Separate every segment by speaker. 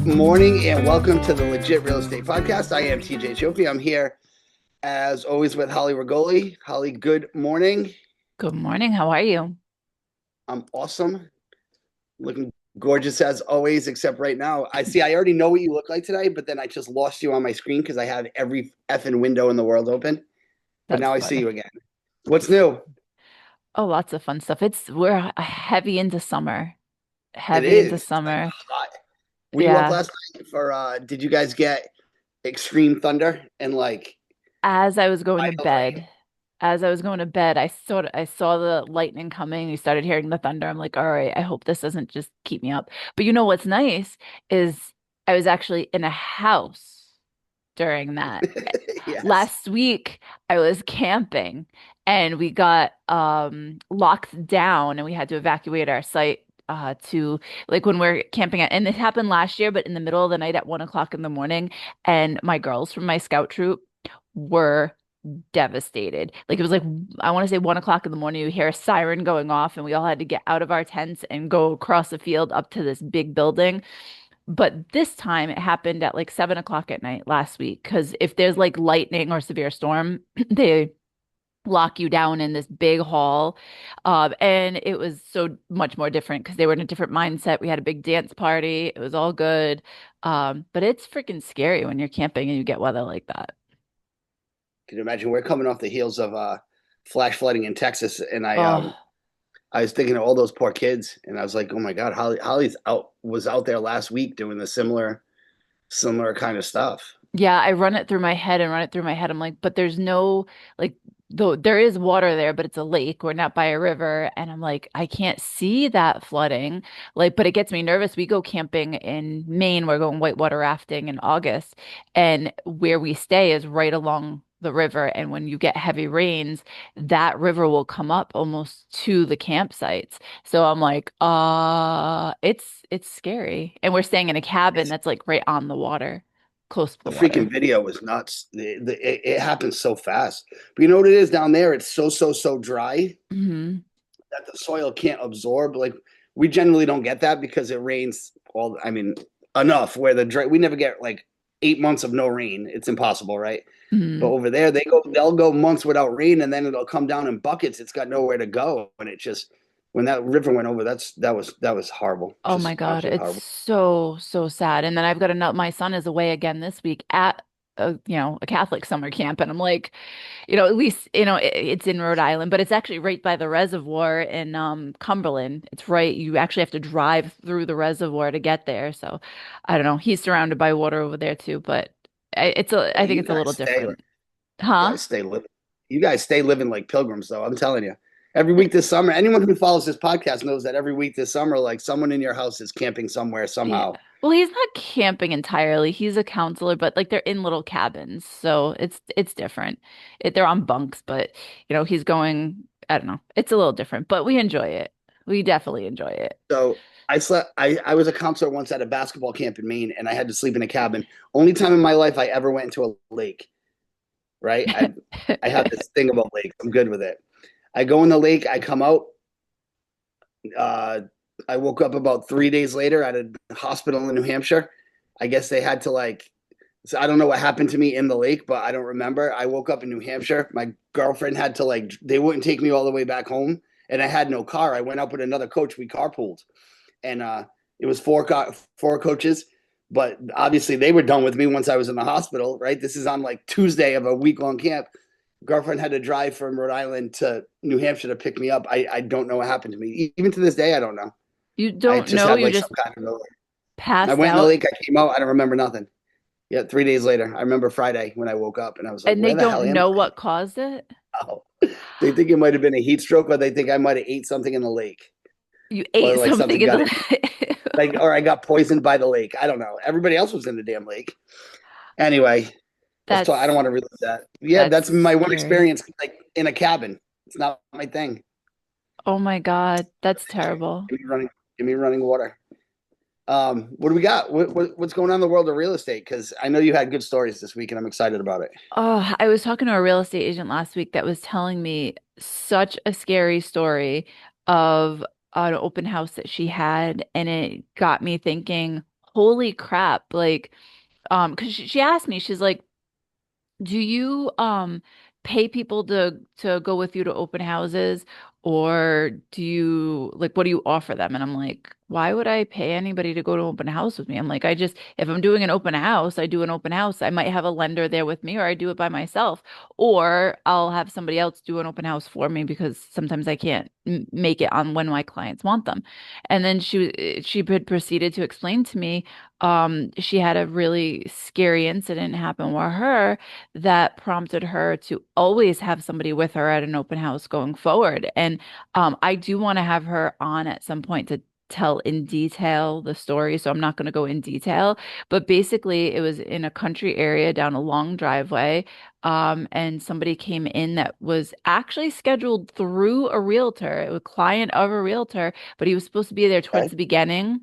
Speaker 1: Good morning and welcome to the Legit Real Estate Podcast. I am TJ Chofi. I'm here as always with Holly Rigoli. Holly, good morning.
Speaker 2: Good morning. How are you?
Speaker 1: I'm awesome. Looking gorgeous as always, except right now. I already know what you look like today, but then I just lost you on my screen because I had every effing window in the world open. But
Speaker 2: That's
Speaker 1: now I see you
Speaker 2: funny.
Speaker 1: again. What's new?
Speaker 2: Oh, lots of fun stuff. We're heavy into summer.
Speaker 1: It
Speaker 2: Heavy into
Speaker 1: is. It's like
Speaker 2: summer.
Speaker 1: hot. Were you up
Speaker 2: Yeah.
Speaker 1: last night for did you guys get extreme thunder and like
Speaker 2: As I was going to
Speaker 1: violent rain?
Speaker 2: bed, I saw the lightning coming. We started hearing the thunder. I'm like, all right, I hope this doesn't just keep me up. But you know what's nice is I was actually in a house during that.
Speaker 1: Yes.
Speaker 2: Last week I was camping and we got locked down and we had to evacuate our site to like when we're camping at, and it happened last year, but in the middle of the night at 1 o'clock in the morning, and my girls from my scout troop were devastated. Like it was like I want to say 1 o'clock in the morning, you hear a siren going off, and we all had to get out of our tents and go across the field up to this big building. But this time it happened at like 7 o'clock at night last week. Because if there's like lightning or severe storm, they lock you down in this big hall. And it was so much more different because they were in a different mindset. We had a big dance party. It was all good. But it's freaking scary when you're camping and you get weather like that.
Speaker 1: Can you imagine? We're coming off the heels of flash flooding in Texas, and
Speaker 2: Oh,
Speaker 1: I was thinking of all those poor kids, and I was like, oh my god, Holly's out was out there last week doing the similar kind of stuff.
Speaker 2: yeah, I run it through my head and run it through my head. I'm like, but there's no like though there is water there, but it's a lake. We're not by a river. And I'm like, I can't see that flooding. Like, but it gets me nervous. We go camping in Maine. We're going whitewater rafting in August. And where we stay is right along the river. And when you get heavy rains, that river will come up almost to the campsites. So I'm like, it's scary. And we're staying in a cabin
Speaker 1: It's
Speaker 2: that's like right on the water, close to
Speaker 1: the
Speaker 2: the water.
Speaker 1: freaking video was nuts. It happens so fast, but you know what it is down there? It's so dry
Speaker 2: Hmm.
Speaker 1: that the soil can't absorb. Like we generally don't get that because it rains all. I mean, enough where we never get like 8 months of no rain. It's impossible, right? But
Speaker 2: Hmm.
Speaker 1: over there, they'll go months without rain, and then it'll come down in buckets. It's got nowhere to go, and it just when that river went over, that was horrible,
Speaker 2: Oh my
Speaker 1: just
Speaker 2: God,
Speaker 1: absolutely
Speaker 2: it's
Speaker 1: horrible.
Speaker 2: so sad. And then I've got another, my son is away again this week at a Catholic summer camp. And I'm like, at least, it's in Rhode Island, but it's actually right by the reservoir in Cumberland. It's right, you actually have to drive through the reservoir to get there. So I don't know. He's surrounded by water over there too, but I
Speaker 1: Well,
Speaker 2: think it's a little different. Huh?
Speaker 1: guys stay living, you guys stay living like pilgrims, though. I'm telling you, every week this summer, anyone who follows this podcast knows that every week this summer, like someone in your house is camping somewhere
Speaker 2: Yeah.
Speaker 1: somehow.
Speaker 2: Well, he's not camping entirely. He's a counselor, but like they're in little cabins, so it's different. They're on bunks, but he's going. I don't know. It's a little different, but we enjoy it. We definitely enjoy it.
Speaker 1: So I slept. I was a counselor once at a basketball camp in Maine, and I had to sleep in a cabin. Only time in my life I ever went into a lake. Right? I have this thing about lakes. I'm good with it. I go in the lake. I come out. Uh, I woke up about 3 days later at a hospital in New Hampshire. I guess they had to like. So I don't know what happened to me in the lake, but I don't remember. I woke up in New Hampshire. My girlfriend had to like. They wouldn't take me all the way back home, and I had no car. I went up with another coach. We carpooled, and it was four coaches. But obviously, they were done with me once I was in the hospital. Right? This is on like Tuesday of a week long camp. Girlfriend had to drive from Rhode Island to New Hampshire to pick me up. I don't know what happened to me. Even to this day, I don't know.
Speaker 2: You
Speaker 1: I
Speaker 2: don't
Speaker 1: just
Speaker 2: know,
Speaker 1: had
Speaker 2: you
Speaker 1: like some
Speaker 2: just
Speaker 1: kind of. I
Speaker 2: passed
Speaker 1: went in the
Speaker 2: out,
Speaker 1: lake. I came out. I don't remember nothing. Yeah, 3 days later, I remember Friday when I woke up and I was like,
Speaker 2: and they
Speaker 1: "Where the hell
Speaker 2: don't
Speaker 1: am
Speaker 2: know what caused it.
Speaker 1: I?" Oh. They think it might have been a heat stroke, or they think I might have ate something in the lake,
Speaker 2: You
Speaker 1: or
Speaker 2: ate
Speaker 1: like
Speaker 2: something
Speaker 1: something
Speaker 2: in
Speaker 1: got
Speaker 2: the
Speaker 1: in, like, or I got poisoned by the lake. I don't know. Everybody else was in the damn lake. Anyway, I don't
Speaker 2: That's
Speaker 1: want to relive that. Yeah,
Speaker 2: that's
Speaker 1: that's my one
Speaker 2: scary.
Speaker 1: experience, like in a cabin. It's not my thing.
Speaker 2: Oh my God, that's terrible.
Speaker 1: Give me running water. What do we got? What's going on in the world of real estate? Because I know you had good stories this week, and I'm excited about it.
Speaker 2: Oh, I was talking to a real estate agent last week that was telling me such a scary story of an open house that she had, and it got me thinking, holy crap. Like, because she asked me, she's like, do you pay people to go with you to open houses, or do you like what do you offer them? And I'm like, why would I pay anybody to go to open house with me? I'm like, I just if I'm doing an open house, I do an open house. I might have a lender there with me or I do it by myself, or I'll have somebody else do an open house for me because sometimes I can't make it on when my clients want them. And then she had proceeded to explain to me she had a really scary incident happen with her that prompted her to always have somebody with her at an open house going forward. And I do want to have her on at some point to tell in detail the story. So I'm not going to go in detail, but basically it was in a country area down a long driveway. And somebody came in that was actually scheduled through a realtor, a client of a realtor, but he was supposed to be there towards
Speaker 1: Okay.
Speaker 2: the beginning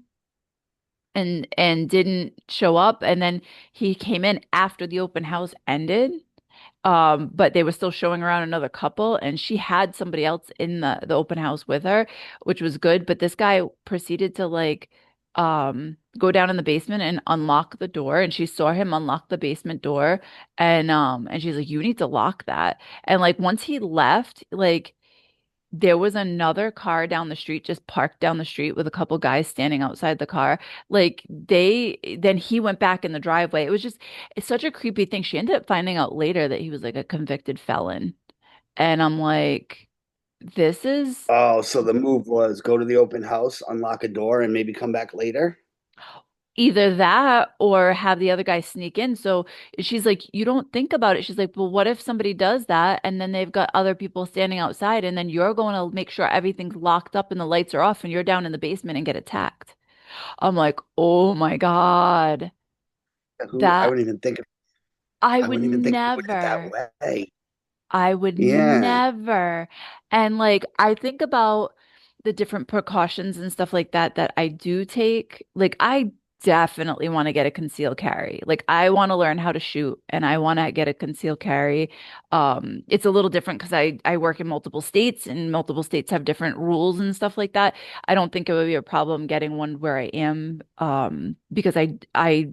Speaker 2: and didn't show up, and then he came in after the open house ended, but they were still showing around another couple, and she had somebody else in the open house with her, which was good. But this guy proceeded to like go down in the basement and unlock the door, and she saw him unlock the basement door, and she's like, you need to lock that. And like once he left, like there was another car down the street, just parked down the street with a couple guys standing outside the car. Like then he went back in the driveway. It was just, it's such a creepy thing. She ended up finding out later that he was like a convicted felon. And I'm like, this is
Speaker 1: Oh, so the move was go to the open house, unlock a door, and maybe come back later.
Speaker 2: either that or have the other guy sneak in. So she's like, you don't think about it. She's like, well, what if somebody does that and then they've got other people standing outside and then you're going to make sure everything's locked up and the lights are off and you're down in the basement and get attacked? I'm like, oh my God,
Speaker 1: Who I
Speaker 2: that
Speaker 1: wouldn't even think of.
Speaker 2: I
Speaker 1: I
Speaker 2: would
Speaker 1: wouldn't even think of doing it that
Speaker 2: never.
Speaker 1: way.
Speaker 2: I would
Speaker 1: Yeah.
Speaker 2: never. And like, I think about the different precautions and stuff like that that I do take. Like, I definitely want to get a concealed carry. Like, I want to learn how to shoot and I want to get a concealed carry. It's a little different because I work in multiple states and multiple states have different rules and stuff like that. I don't think it would be a problem getting one where I am, because I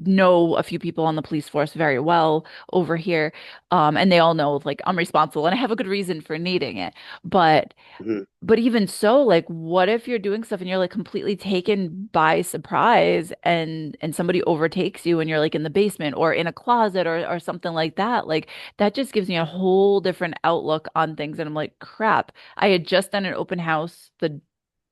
Speaker 2: know a few people on the police force very well over here. And they all know like I'm responsible and I have a good reason for needing it. But
Speaker 1: Mhm.
Speaker 2: but even so, like what if you're doing stuff and you're like completely taken by surprise and somebody overtakes you and you're like in the basement or in a closet or something like that? Like that just gives me a whole different outlook on things. And I'm like, crap. I had just done an open house the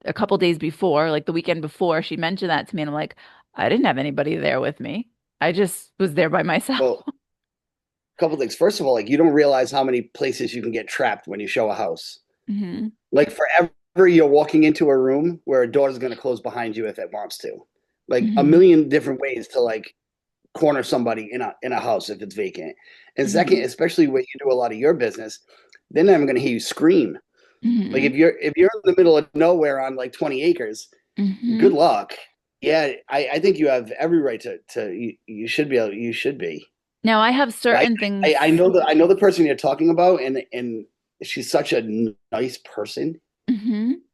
Speaker 2: a couple days before, like the weekend before. She mentioned that to me, and I'm like, I didn't have anybody there with me. I just was there by myself.
Speaker 1: Well, a couple things. First of all, like you don't realize how many places you can get trapped when you show a house.
Speaker 2: Hmm.
Speaker 1: Like forever, you're walking into a room where a door is going to close behind you if it wants to. Like a
Speaker 2: Hmm.
Speaker 1: million different ways to like corner somebody in a house if it's vacant. And second,
Speaker 2: Hmm.
Speaker 1: especially when you do a lot of your business, then I'm going to hear you scream. Like
Speaker 2: Hmm.
Speaker 1: if you're in the middle of nowhere on like 20 acres, good
Speaker 2: Hmm.
Speaker 1: luck. Yeah, I think you have every right to you should be able, you should be.
Speaker 2: Now I have
Speaker 1: I,
Speaker 2: certain
Speaker 1: I
Speaker 2: things.
Speaker 1: know the person you're talking about, and she's such a nice person
Speaker 2: Hmm.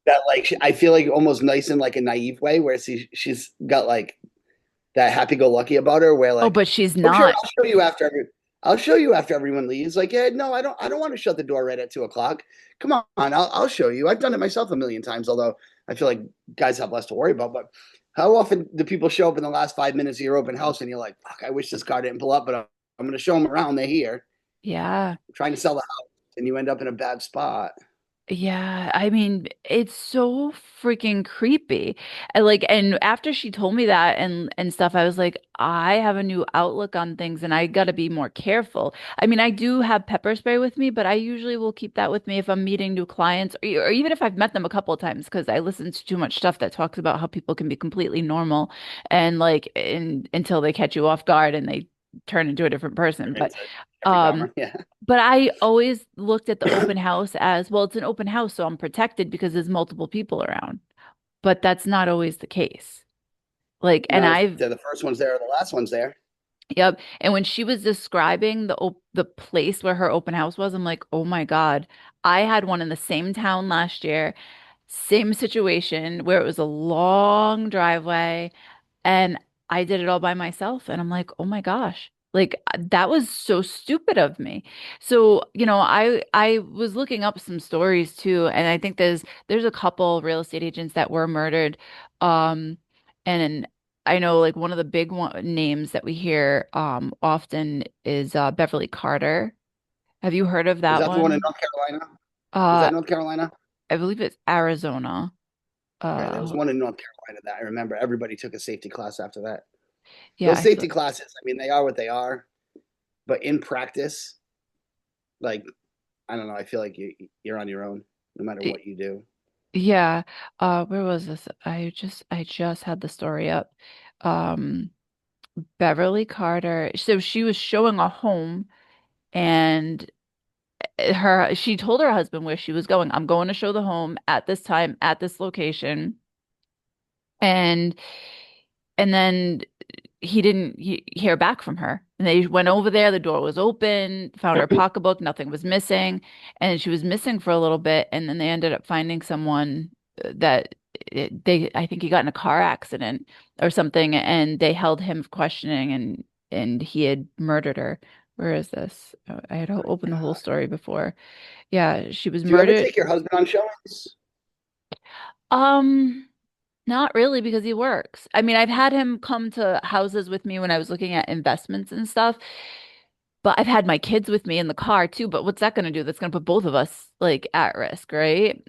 Speaker 1: that like I feel like almost nice in like a naive way, where she's got like that happy go lucky about her, where
Speaker 2: Oh,
Speaker 1: like,
Speaker 2: but she's
Speaker 1: oh sure,
Speaker 2: not.
Speaker 1: I'll show you after everyone leaves. Like, yeah, no, I don't want to shut the door right at 2 o'clock. Come on, I'll show you. I've done it myself a million times, although I feel like guys have less to worry about. But how often do people show up in the last 5 minutes of your open house and you're like, fuck, I wish this car didn't pull up, but I'm going to show them around. They're here.
Speaker 2: Yeah.
Speaker 1: I'm trying to sell the house, and you end up in a bad spot.
Speaker 2: Yeah, I mean, it's so freaking creepy. And after she told me that and stuff, I was like, I have a new outlook on things and I got to be more careful. I mean, I do have pepper spray with me, but I usually will keep that with me if I'm meeting new clients or even if I've met them a couple of times because I listen to too much stuff that talks about how people can be completely normal and until they catch you off guard and they turn into a different person.
Speaker 1: Turn
Speaker 2: But
Speaker 1: into Jeffrey
Speaker 2: um
Speaker 1: Dahmer. Yeah.
Speaker 2: but I always looked at the open house as, well, it's an open house, so I'm protected because there's multiple people around. But that's not always the case. Like, and
Speaker 1: No,
Speaker 2: I've,
Speaker 1: they're the first ones there, or the last ones there.
Speaker 2: yep. And when she was describing the place where her open house was, I'm like, oh my God, I had one in the same town last year, same situation where it was a long driveway. And I did it all by myself. And I'm like, oh my gosh, like that was so stupid of me. So, I was looking up some stories too, and I think there's a couple real estate agents that were murdered. Um, and I know like one of the names that we hear often is Beverly Carter. Have you heard of
Speaker 1: Is
Speaker 2: that
Speaker 1: that the one in
Speaker 2: one?
Speaker 1: North Carolina? Is
Speaker 2: Uh,
Speaker 1: that North Carolina?
Speaker 2: I believe it's Arizona.
Speaker 1: Yeah, there was
Speaker 2: Uh,
Speaker 1: one in North Carolina that I remember. Everybody took a safety class after that.
Speaker 2: yeah,
Speaker 1: Those
Speaker 2: I saw.
Speaker 1: safety classes, I mean, they are what they are, but in practice, like I don't know, I feel like you're on your own no matter what you do.
Speaker 2: Yeah. Where was this? I just had the story up. Um, Beverly Carter. So she was showing a home and she told her husband where she was going. I'm going to show the home at this time at this location. And then he didn't hear back from her. And they went over there, the door was open, found her pocketbook, nothing was missing, and she was missing for a little bit, and then they ended up finding someone that I think he got in a car accident or something, and they held him for questioning, and he had murdered her. Where is this? I had opened the whole story before. Yeah, she was
Speaker 1: Do you ever
Speaker 2: murdered.
Speaker 1: take your husband on showings?
Speaker 2: Um, Not really because he works. I mean, I've had him come to houses with me when I was looking at investments and stuff, but I've had my kids with me in the car too. But what's that going to do? That's going to put both of us like at risk, right?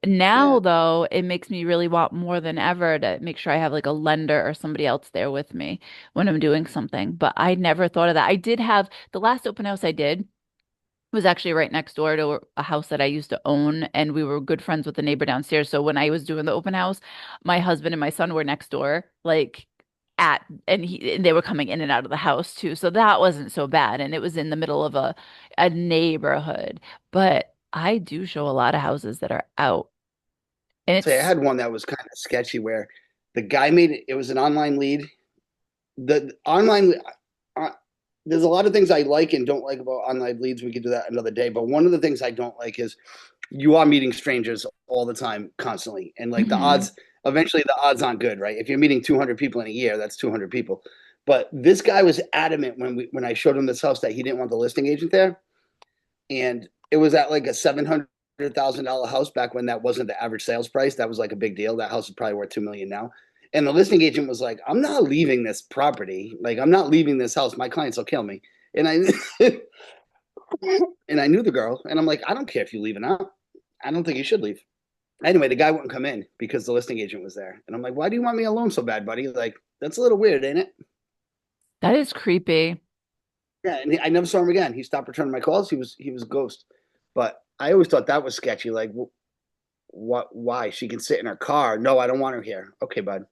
Speaker 2: Now
Speaker 1: Yeah.
Speaker 2: though, it makes me really want more than ever to make sure I have like a lender or somebody else there with me when I'm doing something. But I never thought of that. I did have the last open house I did was actually right next door to a house that I used to own, and we were good friends with the neighbor downstairs. So when I was doing the open house, my husband and my son were next door, like and they were coming in and out of the house too. So that wasn't so bad, and it was in the middle of a neighborhood. But I do show a lot of houses that are out, and
Speaker 1: So I
Speaker 2: it's
Speaker 1: had one that was kind of sketchy where the guy made it was an online lead. The online uh, there's a lot of things I like and don't like about online leads. We could do that another day. But one of the things I don't like is you are meeting strangers all the time, constantly, and like the
Speaker 2: Mhm.
Speaker 1: odds. Eventually, the odds aren't good, right? If you're meeting 200 people in a year, that's 200 people. But this guy was adamant when I showed him this house that he didn't want the listing agent there, and it was at like a $700,000 house back when that wasn't the average sales price. That was like a big deal. That house is probably worth 2 million now. And the listing agent was like, "I'm not leaving this property. Like, I'm not leaving this house. My clients will kill me." And I and I knew the girl, and I'm like, "I don't care if you leave or not. I don't think you should leave." Anyway, the guy wouldn't come in because the listing agent was there, and I'm like, "Why do you want me alone so bad, buddy? Like, that's a little weird, ain't it?"
Speaker 2: That is creepy.
Speaker 1: Yeah, and I never saw him again. He stopped returning my calls. He was a ghost. But I always thought that was sketchy. Like, what? Why? She can sit in her car. No, I don't want her here. Okay, bud.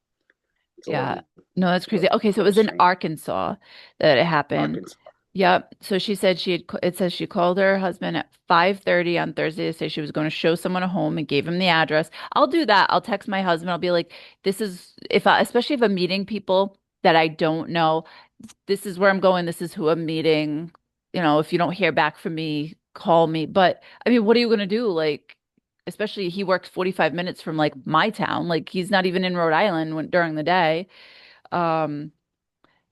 Speaker 1: It's a
Speaker 2: Yeah.
Speaker 1: little,
Speaker 2: No, that's
Speaker 1: a
Speaker 2: crazy. Okay, so it
Speaker 1: little
Speaker 2: was in
Speaker 1: strange.
Speaker 2: Arkansas that it happened.
Speaker 1: Arkansas.
Speaker 2: Yep. So she said it says she called her husband at 5:30 on Thursday to say she was going to show someone a home and gave him the address. I'll do that. I'll text my husband. I'll be like, this is especially if I'm meeting people that I don't know, this is where I'm going. This is who I'm meeting. If you don't hear back from me, call me. But I mean, what are you going to do? Like, especially he works 45 minutes from like my town. Like he's not even in Rhode Island during the day. Um,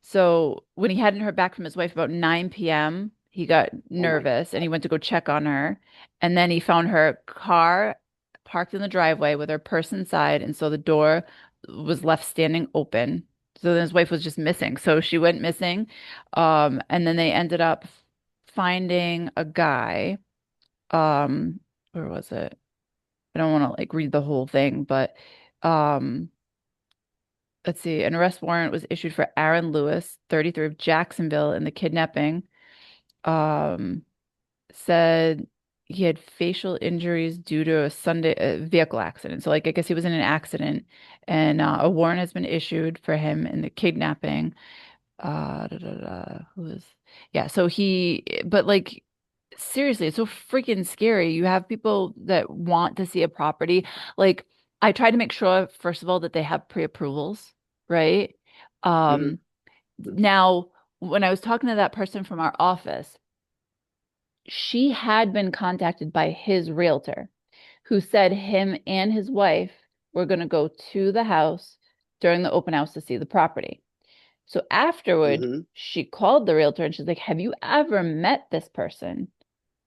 Speaker 2: so when he hadn't heard back from his wife about 9 p.m., he got
Speaker 1: Oh my
Speaker 2: nervous and he went to go check on her. And then he found her car parked in the driveway with her purse inside. And so the door was left standing open. So then his wife was just missing. So she went missing. And then they ended up finding a guy. Where was it? I don't want to like read the whole thing, but um let's see, an arrest warrant was issued for Aaron Lewis, 33 of Jacksonville, in the kidnapping. Um, Said he had facial injuries due to a Sunday vehicle accident. So, like, I guess he was in an accident, and a warrant has been issued for him in the kidnapping. Who is? Yeah. So but like, seriously, it's so freaking scary. You have people that want to see a property. Like, I try to make sure, first of all, that they have pre-approvals, right?
Speaker 1: God.
Speaker 2: Um, Now, when I was talking to that person from our office, she had been contacted by his realtor, who said him and his wife were going to go to the house during the open house to see the property. So afterward,
Speaker 1: Mm-hmm.
Speaker 2: she called the realtor and she's like, "Have you ever met this person?"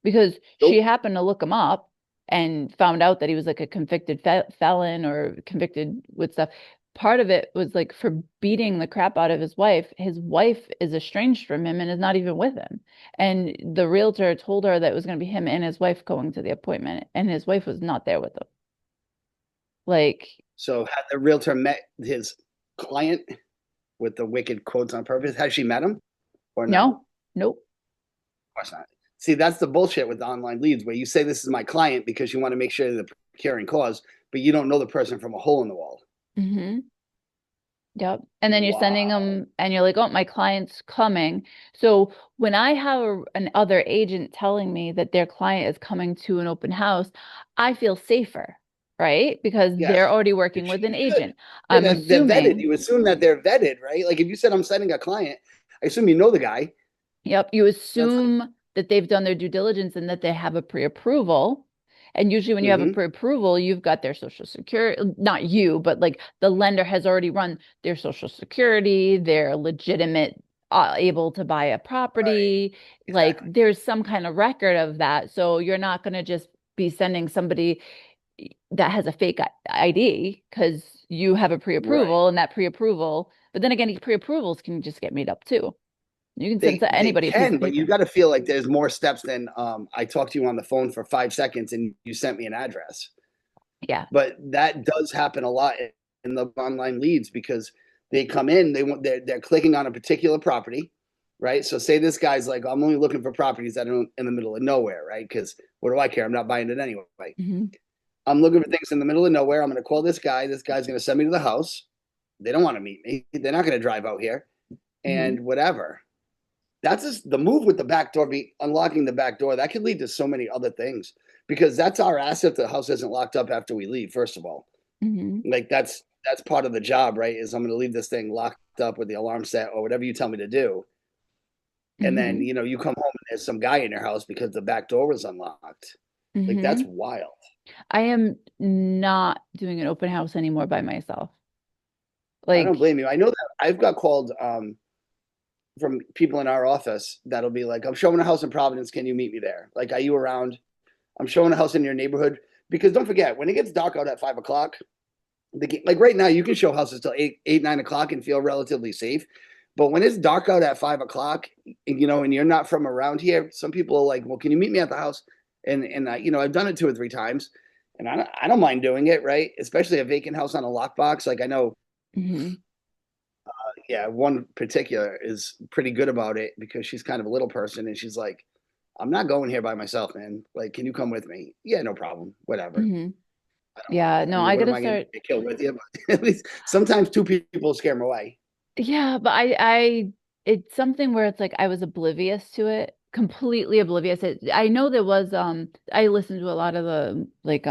Speaker 2: Because she
Speaker 1: Nope.
Speaker 2: happened to look him up and found out that he was like a convicted felon or convicted with stuff. Part of it was like for beating the crap out of his wife. His wife is estranged from him and is not even with him. And the realtor told her that it was going to be him and his wife going to the appointment, and his wife was not there with him. Like,
Speaker 1: So had the realtor met his client with the wicked quotes on purpose? Has she met him or no? Of
Speaker 2: no, nope.
Speaker 1: course not. See, that's the bullshit with the online leads where you say this is my client because you want to make sure they're procuring cause, but you don't know the person from a hole in the wall.
Speaker 2: Mm-hmm. Yep. And then you're sending
Speaker 1: Wow.
Speaker 2: them and you're like, "Oh, my client's coming." So when I have an other agent telling me that their client is coming to an open house, I feel safer, right? Because they're
Speaker 1: Yes.
Speaker 2: already working
Speaker 1: Which
Speaker 2: with an
Speaker 1: you should.
Speaker 2: agent.
Speaker 1: Yeah,
Speaker 2: I'm
Speaker 1: they're vetted.
Speaker 2: assuming,
Speaker 1: You assume that they're vetted, right? Like if you said I'm sending a client, I assume you know the guy.
Speaker 2: yep, you
Speaker 1: That's
Speaker 2: assume that they've done their due diligence and that they have a pre-approval. And usually when you have a
Speaker 1: mm-hmm.
Speaker 2: pre-approval, you've got their social security, not you, but like the lender has already run their social security, they're legitimate, able to buy a
Speaker 1: Right.
Speaker 2: property. Like
Speaker 1: Exactly.
Speaker 2: there's some kind of record of that. So you're not going to just be sending somebody that has a fake ID because you have a
Speaker 1: Right.
Speaker 2: pre-approval and that pre-approval, but then again, pre-approvals can just get made up too. You can send to
Speaker 1: They
Speaker 2: anybody a piece
Speaker 1: can,
Speaker 2: of
Speaker 1: but you
Speaker 2: paper.
Speaker 1: got to feel like there's more steps than I talked to you on the phone for 5 seconds and you sent me an address.
Speaker 2: Yeah.
Speaker 1: But that does happen a lot in the online leads because they come in, they're clicking on a particular property, right? So say this guy's like, I'm only looking for properties that are in the middle of nowhere, right? Because what do I care? I'm not buying it anyway.
Speaker 2: Hmm.
Speaker 1: I'm looking for things in the middle of nowhere. I'm going to call this guy. This guy's going to send me to the house. They don't want to meet me. They're not going to drive out here
Speaker 2: Hmm.
Speaker 1: and whatever. That's just the move with the back door, be unlocking the back door. That could lead to so many other things because that's our asset. The house isn't locked up after we leave, first of all.
Speaker 2: Hmm.
Speaker 1: Like that's part of the job, right? Is I'm going to leave this thing locked up with the alarm set or whatever you tell me to do. And then,
Speaker 2: Hmm.
Speaker 1: you come home and there's some guy in your house because the back door was unlocked. Like that's
Speaker 2: Hmm.
Speaker 1: wild.
Speaker 2: I am not doing an open house anymore by myself.
Speaker 1: I don't
Speaker 2: Like,
Speaker 1: blame you. I know that I've got called from people in our office that'll be like, I'm showing a house in Providence. Can you meet me there? Like, are you around? I'm showing a house in your neighborhood. Because don't forget, when it gets dark out at 5 o'clock, like right now, you can show houses till 9 o'clock and feel relatively safe. But when it's dark out at 5 o'clock, and you're not from around here, some people are like, "Well, can you meet me at the house?" And I've done it 2 or 3 times, and I don't mind doing it, right? Especially a vacant house on a lockbox. Like I know,
Speaker 2: hmm.
Speaker 1: yeah, one particular is pretty good about it because she's kind of a little person, and she's like, "I'm not going here by myself, man. Like, can you come with me?" Yeah, no problem. Whatever.
Speaker 2: Hmm.
Speaker 1: I don't
Speaker 2: Yeah,
Speaker 1: mind. I
Speaker 2: no,
Speaker 1: mean,
Speaker 2: I
Speaker 1: what am
Speaker 2: gotta
Speaker 1: I going to
Speaker 2: start.
Speaker 1: get killed with you? But at least sometimes two people scare them away.
Speaker 2: Yeah, but it's something where it's like I was oblivious to it, completely oblivious. I know there was, I listened to a lot of the like,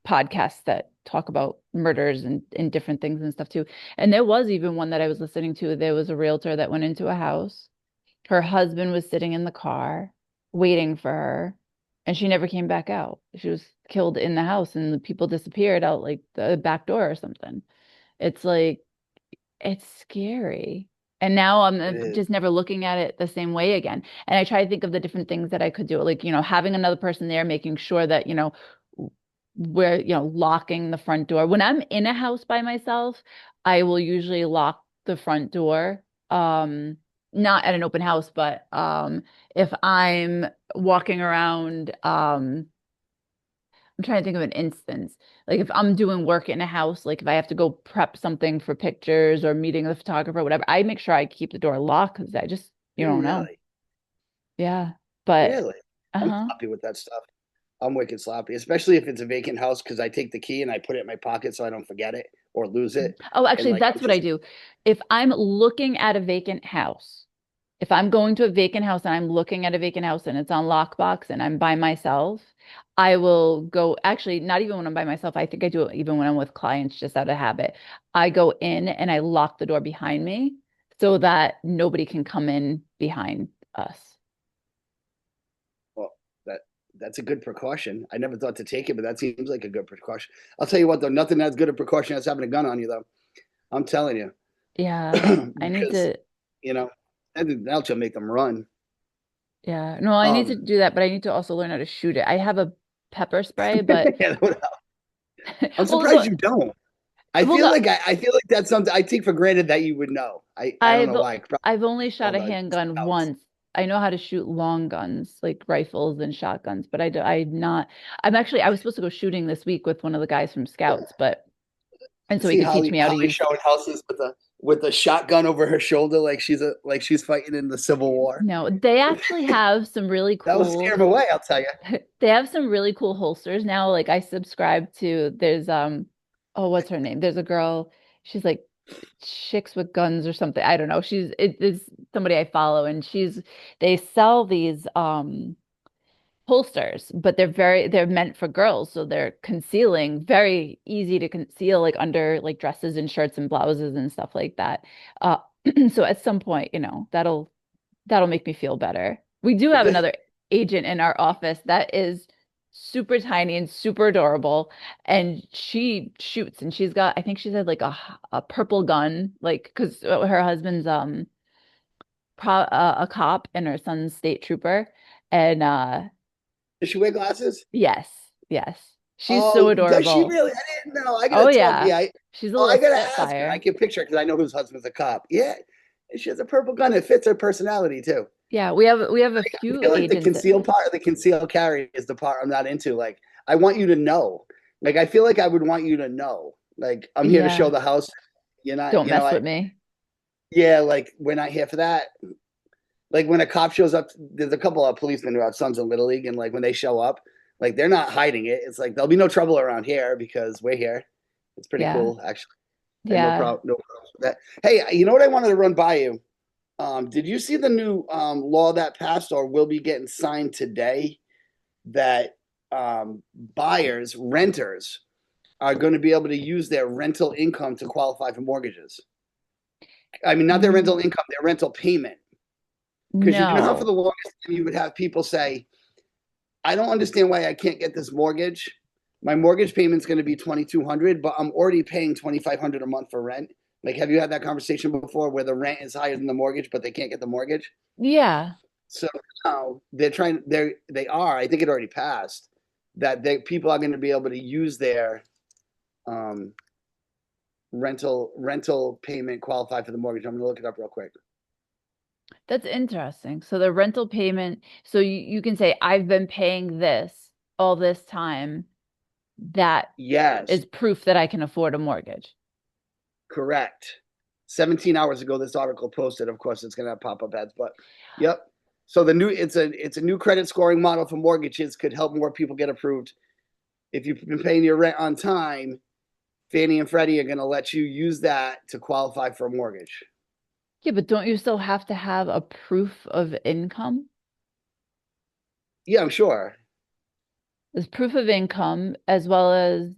Speaker 2: podcasts that talk about murders and different things and stuff too. And there was even one that I was listening to. There was a realtor that went into a house. Her husband was sitting in the car waiting for her, and she never came back out. She was killed in the house, and the people disappeared out like the back door or something. It's like, it's scary. And now I'm
Speaker 1: It is.
Speaker 2: just never looking at it the same way again. And I try to think of the different things that I could do, like, having another person there, making sure that, we're, locking the front door. When I'm in a house by myself, I will usually lock the front door. Not at an open house, but if I'm walking around, I'm trying to think of an instance. Like if I'm doing work in a house, like if I have to go prep something for pictures or meeting the photographer, whatever, I make sure I keep the door locked because I just, you don't know.
Speaker 1: Really?
Speaker 2: Yeah. But,
Speaker 1: Really? I'm
Speaker 2: uh-huh.
Speaker 1: sloppy with that stuff. I'm wicked sloppy, especially if it's a vacant house because I take the key and I put it in my pocket so I don't forget it or lose it.
Speaker 2: Oh,
Speaker 1: And
Speaker 2: actually,
Speaker 1: like
Speaker 2: that's
Speaker 1: I'm
Speaker 2: what I
Speaker 1: just
Speaker 2: do. If I'm looking at a vacant house, if I'm going to a vacant house and I'm looking at a vacant house and it's on lockbox and I'm by myself, I will go, actually, not even when I'm by myself. I think I do it even when I'm with clients, just out of habit. I go in and I lock the door behind me so that nobody can come in behind us.
Speaker 1: well, that's a good precaution. I never thought to take it, but that seems like a good precaution. I'll tell you what though, nothing as good a precaution as having a gun on you though. I'm telling you,
Speaker 2: Yeah, I need
Speaker 1: because
Speaker 2: to.
Speaker 1: you know, I think that'll just make them run.
Speaker 2: Yeah, no, I need to
Speaker 1: Um,
Speaker 2: do that, but I need to also learn how to shoot it. I have a pepper spray, but
Speaker 1: yeah, I'm
Speaker 2: well,
Speaker 1: surprised you don't.
Speaker 2: no,
Speaker 1: I feel like that's something I take for granted that you would know. I don't
Speaker 2: I've
Speaker 1: know why. Probably
Speaker 2: I've only shot
Speaker 1: called
Speaker 2: a handgun
Speaker 1: scouts.
Speaker 2: once. I know how to shoot long guns, like rifles and shotguns, but I'm not. I was supposed to go shooting this week with one of the guys from Scouts, but and
Speaker 1: I
Speaker 2: so he
Speaker 1: see
Speaker 2: could teach me how to
Speaker 1: Holly
Speaker 2: use.
Speaker 1: showing houses with a shotgun over her shoulder, like she's fighting in the Civil War.
Speaker 2: No, they actually have some really
Speaker 1: That will scare
Speaker 2: cool.
Speaker 1: him away, I'll tell you.
Speaker 2: They have some really cool holsters now. Like I subscribe to. There's oh, what's her name? There's a girl. She's like chicks with guns or something. I don't know. It is somebody I follow, and they sell these holsters, but they're meant for girls, so they're concealing, very easy to conceal, like under like dresses and shirts and blouses and stuff like that. Uh, so at some point, that'll make me feel better. We do have another agent in our office that is super tiny and super adorable, and she shoots, and I think she said like a purple gun, like because her husband's a cop and her son's state trooper, and
Speaker 1: Does she wear glasses?
Speaker 2: yes, yes. She's so
Speaker 1: Oh, does she
Speaker 2: adorable.
Speaker 1: really? I didn't know. I
Speaker 2: Oh
Speaker 1: gotta talk.
Speaker 2: yeah.
Speaker 1: Yeah.
Speaker 2: She's a
Speaker 1: Oh,
Speaker 2: little
Speaker 1: I gotta ask her. I
Speaker 2: spitfire.
Speaker 1: can picture because I know whose husband's a cop. Yeah, and she has a purple gun. It fits her personality too.
Speaker 2: Yeah, we have a
Speaker 1: I
Speaker 2: few
Speaker 1: feel like the
Speaker 2: agents that
Speaker 1: conceal part, the conceal carry, is the part I'm not into. Like, I want you to know. Like, I feel like I would want you to know. Like, I'm here to show
Speaker 2: yeah,
Speaker 1: the house. You're not.
Speaker 2: don't mess with me.
Speaker 1: Yeah. Like, we're not here for that. Like when a cop shows up, there's a couple of policemen who have sons in Little League, and like when they show up, like they're not hiding it. It's like there'll be no trouble around here because we're here. It's pretty
Speaker 2: Yeah.
Speaker 1: cool, actually. And
Speaker 2: Yeah.
Speaker 1: no problem with that. Hey, you know what I wanted to run by you? Did you see the new law that passed or will be getting signed today that renters, are going to be able to use their rental income to qualify for mortgages? I mean, not their
Speaker 2: Mm,
Speaker 1: rental income, their rental payment. Because you know how for
Speaker 2: no.
Speaker 1: the longest time you would have people say, I don't understand why I can't get this mortgage. My mortgage payment's going to be 2,200, but I'm already paying 2,500 a month for rent. Like, have you had that conversation before where the rent is higher than the mortgage, but they can't get the mortgage?
Speaker 2: Yeah.
Speaker 1: So now they are, I think it already passed, that people are going to be able to use their um, rental payment qualify for the mortgage. I'm going to look it up real quick.
Speaker 2: That's interesting. So the rental payment, so you can say, I've been paying this all this time. That
Speaker 1: Yes,
Speaker 2: is proof that I can afford a mortgage.
Speaker 1: correct. 17 hours ago, this article posted. Of course, it's going to have pop-up ads, but yep. So it's a new credit scoring model for mortgages could help more people get approved. If you've been paying your rent on time, Fannie and Freddie are going to let you use that to qualify for a mortgage.
Speaker 2: Yeah, but don't you still have to have a proof of income?
Speaker 1: Yeah, I'm sure.
Speaker 2: There's proof of income as well as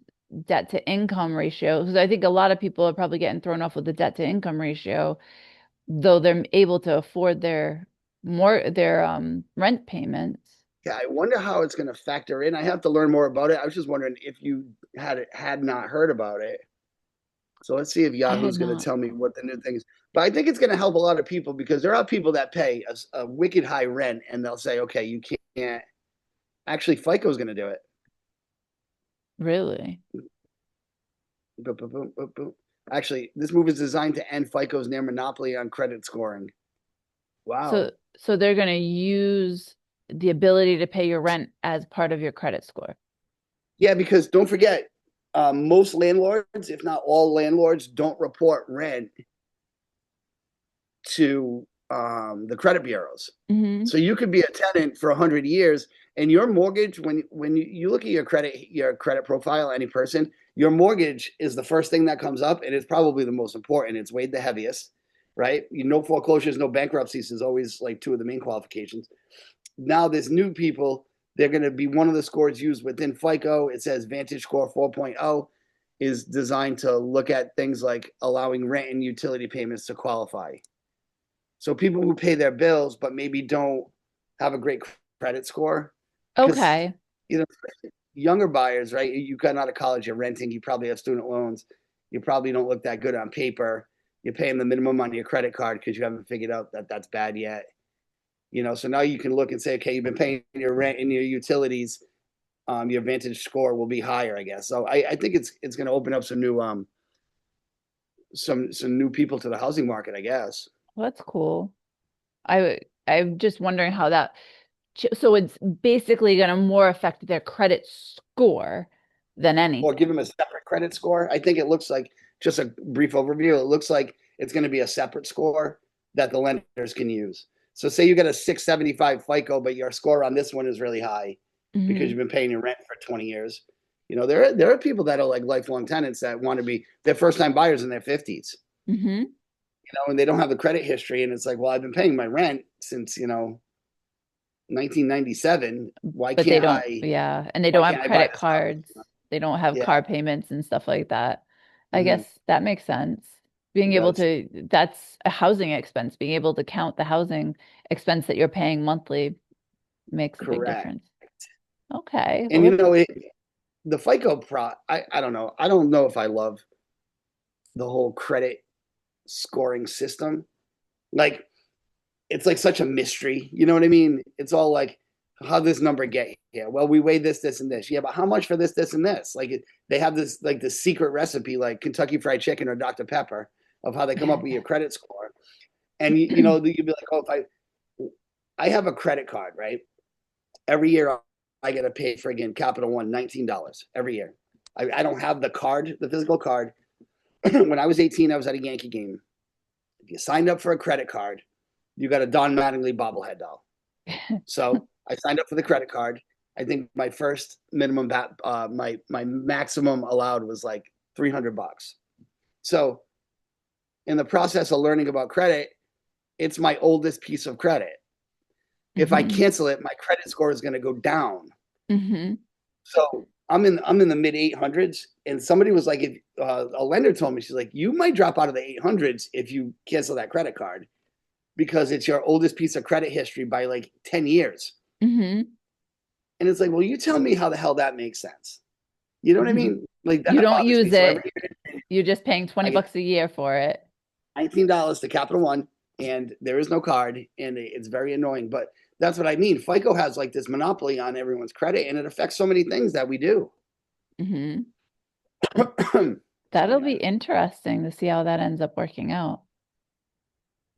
Speaker 2: debt to income ratio. Because I think a lot of people are probably getting thrown off with the debt to income ratio, though they're able to afford their rent payments.
Speaker 1: Yeah, I wonder how it's going to factor in. I have to learn more about it. I was just wondering if you had not heard about it. So let's see if
Speaker 2: I had
Speaker 1: Yahoo's going to
Speaker 2: not.
Speaker 1: tell me what the new thing is. But I think it's going to help a lot of people because there are people that pay a wicked high rent and they'll say, okay, you can't. Actually, FICO's going to do it.
Speaker 2: Really?
Speaker 1: Boop, boop, boop, boop, boop. Actually, this move is designed to end FICO's near monopoly on credit scoring.
Speaker 2: So
Speaker 1: Wow.
Speaker 2: so they're going to use the ability to pay your rent as part of your credit score.
Speaker 1: Yeah, because don't forget, most landlords, if not all landlords, don't report rent to the credit bureaus.
Speaker 2: Hmm.
Speaker 1: So you could be a tenant for 100 years, and your mortgage, when you look at your credit profile, any person, your mortgage is the first thing that comes up, and it's probably the most important. It's weighed the heaviest, right? No foreclosures, no bankruptcies is always like two of the main qualifications. Now there's new people. They're going to be one of the scores used within FICO. It says Vantage Score 4.0 is designed to look at things like allowing rent and utility payments to qualify. So people who pay their bills but maybe don't have a great credit score, because
Speaker 2: Okay.
Speaker 1: you know younger buyers, right? You got out of college, you're renting, you probably have student loans. You probably don't look that good on paper. You're paying the minimum on your credit card because you haven't figured out that that's bad yet. So now you can look and say, okay, you've been paying your rent and your utilities. Your Vantage score will be higher, I guess. So I think it's going to open up some new people to the housing market, I guess.
Speaker 2: Well, that's cool. I'm just wondering how that so it's basically going to more affect their credit score than
Speaker 1: Or
Speaker 2: anything.
Speaker 1: give them a separate credit score. I think it looks like, just a brief overview, it looks like it's going to be a separate score that the lenders can use. So say you get a 675 FICO, but your score on this one is really high because
Speaker 2: Hmm.
Speaker 1: you've been paying your rent for 20 years. There are people that are like lifelong tenants that want to be their first time buyers in their 50s,
Speaker 2: Hmm.
Speaker 1: and they don't have the credit history. And it's like, well, I've been paying my rent since, 1997. Why
Speaker 2: But they
Speaker 1: can't
Speaker 2: don't,
Speaker 1: I,
Speaker 2: yeah, and they
Speaker 1: why
Speaker 2: don't have
Speaker 1: can't I buy
Speaker 2: credit
Speaker 1: this house?
Speaker 2: cards. They don't have
Speaker 1: Yeah.
Speaker 2: car payments and stuff like that. I
Speaker 1: Hmm.
Speaker 2: guess that makes sense. Being
Speaker 1: It
Speaker 2: able
Speaker 1: does.
Speaker 2: to, that's a housing expense. Being able to count the housing expense that you're paying monthly makes a big
Speaker 1: Correct.
Speaker 2: difference. Okay. Well,
Speaker 1: And
Speaker 2: that's
Speaker 1: the FICO I don't know. I don't know if I love the whole credit scoring system. Like, it's like such a mystery. You know what I mean? It's all like, how did this number get here? Well, we weighed this, and this. Yeah, but how much for this, and this? Like, they have this, like, the secret recipe, like Kentucky Fried Chicken or Dr. Pepper, of how they come up with your credit score. And you'd be like, oh, if I have a credit card, right? Every year I get to pay friggin' Capital One $19 every year. I don't have the card, the physical card. When I was 18, I was at a Yankee game. If you signed up for a credit card, you got a Don Mattingly bobblehead doll. So I signed up for the credit card. I think my first minimum my maximum allowed was like $300. So in the process of learning about credit, it's my oldest piece of credit. If I
Speaker 2: hmm.
Speaker 1: cancel it, my credit score is going to go down.
Speaker 2: Hmm.
Speaker 1: So I'm in the mid 800s, and somebody was like, if, a lender told me, she's like, you might drop out of the 800s if you cancel that credit card because it's your oldest piece of credit history by like 10 years.
Speaker 2: Hmm.
Speaker 1: And it's like, well, you tell me how the hell that makes sense. You know what I
Speaker 2: Hmm.
Speaker 1: mean? Like,
Speaker 2: You
Speaker 1: that
Speaker 2: don't
Speaker 1: bothers me.
Speaker 2: use
Speaker 1: So every
Speaker 2: it.
Speaker 1: year
Speaker 2: You're just paying 20
Speaker 1: I get
Speaker 2: bucks a year for it.
Speaker 1: $19 to Capital One, and there is no card, and it's very annoying. But that's what I mean. FICO has like this monopoly on everyone's credit, and it affects so many things that we do.
Speaker 2: Hmm.
Speaker 1: So
Speaker 2: That'll be
Speaker 1: anyway,
Speaker 2: interesting to see how that ends up working out.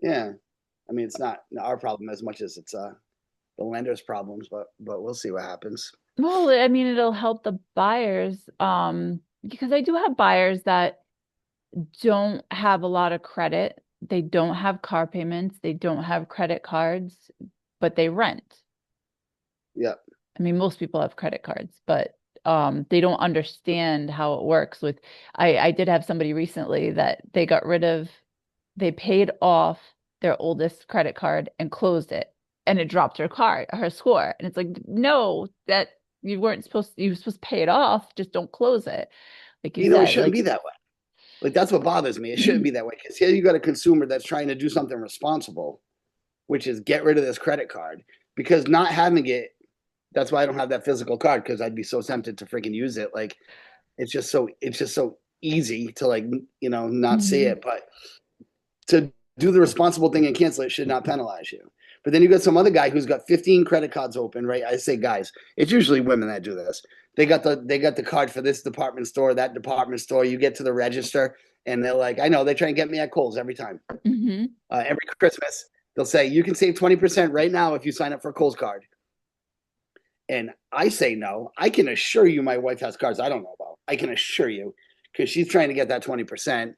Speaker 1: yeah. I mean, it's not our problem as much as it's the lender's problems, but we'll see what happens.
Speaker 2: Well, I mean, it'll help the buyers, because I do have buyers that don't have a lot of credit. They don't have car payments. They don't have credit cards, but they rent.
Speaker 1: Yeah.
Speaker 2: I mean, most people have credit cards, but they don't understand how it works with I did have somebody recently that they paid off their oldest credit card and closed it and it dropped her score. And it's like, no, that you were supposed to pay it off, just don't close it. Like you
Speaker 1: It
Speaker 2: said,
Speaker 1: shouldn't be
Speaker 2: like
Speaker 1: that way. Like, that's what bothers me. It shouldn't be that way because here you got a consumer that's trying to do something responsible, which is get rid of this credit card because not having it. That's why I don't have that physical card because I'd be so tempted to freaking use it. Like, it's just so easy to, like, not see
Speaker 2: Mhm.
Speaker 1: it, but to do the responsible thing and cancel it should not penalize you. But then you got some other guy who's got 15 credit cards open, right? I say guys, it's usually women that do this. They got the card for this department store, that department store. You get to the register and they're like, I know they try and get me at Kohl's every time.
Speaker 2: Mhm.
Speaker 1: Every Christmas, they'll say you can save 20% right now if you sign up for a Kohl's card. And I say no. I can assure you my wife has cards I don't know about. I can assure you because she's trying to get that 20%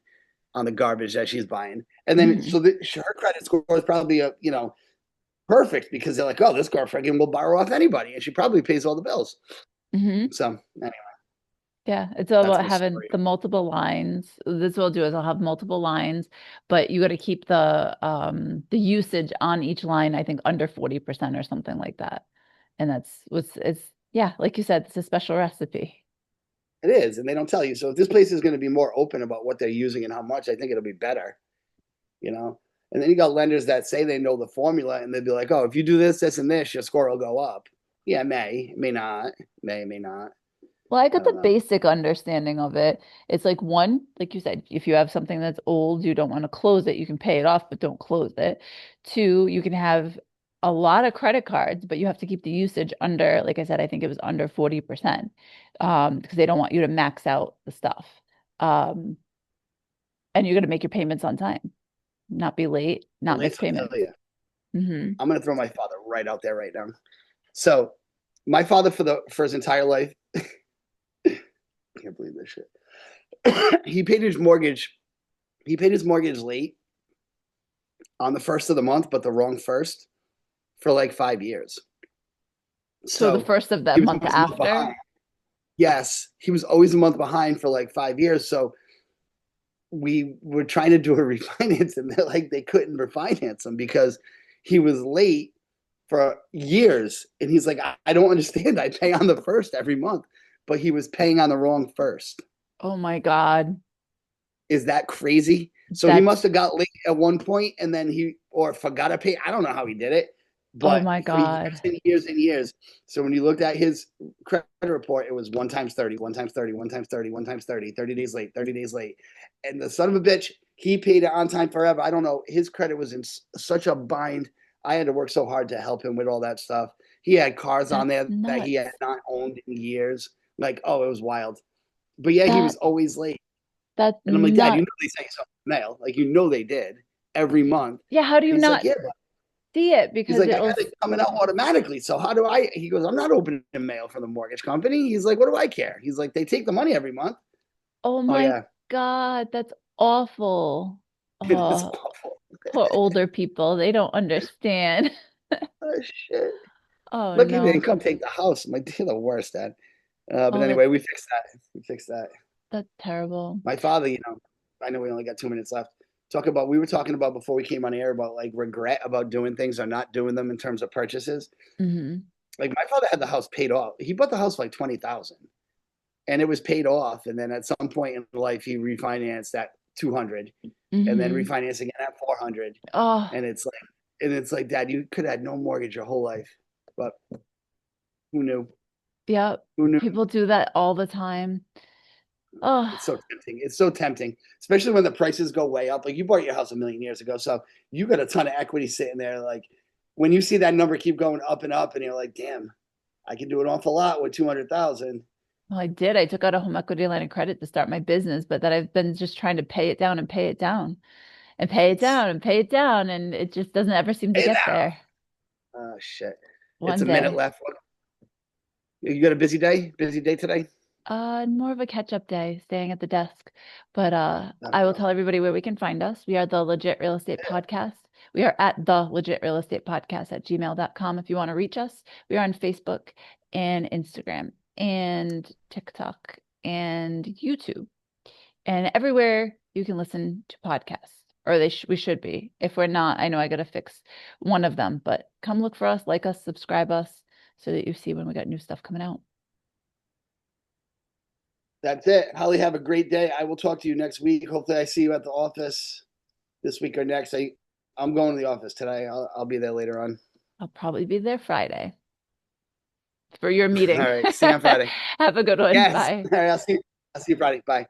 Speaker 1: on the garbage that she's buying. And then
Speaker 2: Mhm.
Speaker 1: so her credit score is probably perfect because they're like, oh, this girl freaking will borrow off anybody, and she probably pays all the bills.
Speaker 2: Mhm.
Speaker 1: So anyway,
Speaker 2: Yeah, it's all
Speaker 1: that's
Speaker 2: about
Speaker 1: my
Speaker 2: having
Speaker 1: story.
Speaker 2: the multiple lines. This will do is I'll have multiple lines, but you got to keep the usage on each line, I think under 40% or something like that. And that's what's it's yeah, like you said, it's a special recipe.
Speaker 1: It is, and they don't tell you. So if this place is going to be more open about what they're using and how much, I think it'll be better. You know. And then you got lenders that say they know the formula, and they'd be like, oh, if you do this, this, and this, your score will go up. Yeah, may not, may not.
Speaker 2: Well, I
Speaker 1: I
Speaker 2: got
Speaker 1: don't
Speaker 2: the
Speaker 1: know.
Speaker 2: basic understanding of it. It's like one, like you said, if you have something that's old, you don't want to close it, you can pay it off, but don't close it. Two, you can have a lot of credit cards, but you have to keep the usage under, like I said, I think it was under 40%, because they don't want you to max out the stuff. Um, and you're going to make your payments on time, not be late,
Speaker 1: Well,
Speaker 2: not miss
Speaker 1: Lance, I'll tell
Speaker 2: payments.
Speaker 1: you,
Speaker 2: Hmm.
Speaker 1: I'm going to throw my father right out there right now. So, my father for his entire life, I can't believe this shit. he paid his mortgage. He paid his mortgage late on the first of the month, but the wrong first for like 5 years.
Speaker 2: So the
Speaker 1: So
Speaker 2: first of the
Speaker 1: he was
Speaker 2: month
Speaker 1: always a month
Speaker 2: after.
Speaker 1: behind. Yes, he was always a month behind for like 5 years. So we were trying to do a refinance, and they're like they couldn't refinance him because he was late for years. And he's like, I don't understand. I pay on the first every month, but he was paying on the wrong first.
Speaker 2: Oh my God.
Speaker 1: Is that crazy? So he must
Speaker 2: That's,
Speaker 1: have got late at one point and then he or forgot to pay. I don't know how he did it,
Speaker 2: oh
Speaker 1: but
Speaker 2: my
Speaker 1: for years
Speaker 2: God.
Speaker 1: and years and years. So when you looked at his credit report, it was one times 30, one times 30, one times 30, one times 30, 30 days late, 30 days late. And the son of a bitch, he paid it on time forever. I don't know. His credit was in such a bind. I had to work so hard to help him with all that stuff. He had cars on
Speaker 2: That's
Speaker 1: there that he had
Speaker 2: nuts.
Speaker 1: not owned in years. Like, oh, it was wild. But yeah, he was
Speaker 2: That
Speaker 1: always late.
Speaker 2: that's
Speaker 1: And I'm like, Dad, you
Speaker 2: nuts.
Speaker 1: know they sent you something in the mail. Like, you know they did every month.
Speaker 2: Yeah, how do you
Speaker 1: He's like,
Speaker 2: not
Speaker 1: yeah, but
Speaker 2: see it?
Speaker 1: he's
Speaker 2: Because
Speaker 1: like, I
Speaker 2: it'll,
Speaker 1: got it coming out automatically. So how do I? He goes, I'm not opening mail for the mortgage company. He's like, what do I care? He's like, they take the money every month.
Speaker 2: oh
Speaker 1: Oh
Speaker 2: my
Speaker 1: yeah,
Speaker 2: God, that's awful.
Speaker 1: it is
Speaker 2: Oh,
Speaker 1: awful.
Speaker 2: poor older people. They don't understand.
Speaker 1: Oh shit.
Speaker 2: Oh
Speaker 1: Lucky they
Speaker 2: no.
Speaker 1: didn't come take the house. I'm like, they're the worst, Dad. But
Speaker 2: Oh,
Speaker 1: anyway, we fixed that. We fixed that.
Speaker 2: that's terrible.
Speaker 1: My father, I know we only got 2 minutes left. We were talking about before we came on air about like regret about doing things or not doing them in terms of purchases.
Speaker 2: Hmm.
Speaker 1: Like my father had the house paid off. He bought the house for like 20,000 and it was paid off. And then at some point in life, he refinanced at 200 and then
Speaker 2: Hmm.
Speaker 1: refinanced again at 400.
Speaker 2: Oh,
Speaker 1: And it's like, Dad, you could have had no mortgage your whole life, but who knew?
Speaker 2: yeah.
Speaker 1: Who knew?
Speaker 2: People do that all the time. Oh,
Speaker 1: It's so tempting. It's so tempting, especially when the prices go way up. Like you bought your house a million years ago, so you got a ton of equity sitting there. Like when you see that number keep going up, and you're like, damn, I can do an awful lot with 200,000.
Speaker 2: well, I did. I took out a home equity line of credit to start my business, but that I've been just trying to pay it down and pay it down and pay it
Speaker 1: It's
Speaker 2: down and pay it down. And it just doesn't ever seem to
Speaker 1: hey
Speaker 2: get
Speaker 1: now.
Speaker 2: there.
Speaker 1: Oh shit! It's
Speaker 2: One
Speaker 1: a minute
Speaker 2: day.
Speaker 1: left. You got a busy day? Busy day today?
Speaker 2: More of a catch-up day, staying at the desk. But
Speaker 1: Not a
Speaker 2: I will
Speaker 1: problem.
Speaker 2: tell everybody where we can find us. We are the Legit Real Estate Podcast. We are at the Legit Real Estate Podcast at gmail.com if you want to reach us. We are on Facebook and Instagram and TikTok and YouTube and everywhere you can listen to podcasts, or we should be. If we're not, I know I got to fix one of them, but come look for us, like us, subscribe us so that you see when we got new stuff coming out.
Speaker 1: That's it. Holly, have a great day. I will talk to you next week. Hopefully, I see you at the office this week or next. I'm going to the office today. I'll be there later on.
Speaker 2: I'll probably be there Friday for your
Speaker 1: All
Speaker 2: meeting.
Speaker 1: right. See you on Friday.
Speaker 2: Have a good one.
Speaker 1: Yes.
Speaker 2: Bye.
Speaker 1: All right. I'll see you Friday. Bye.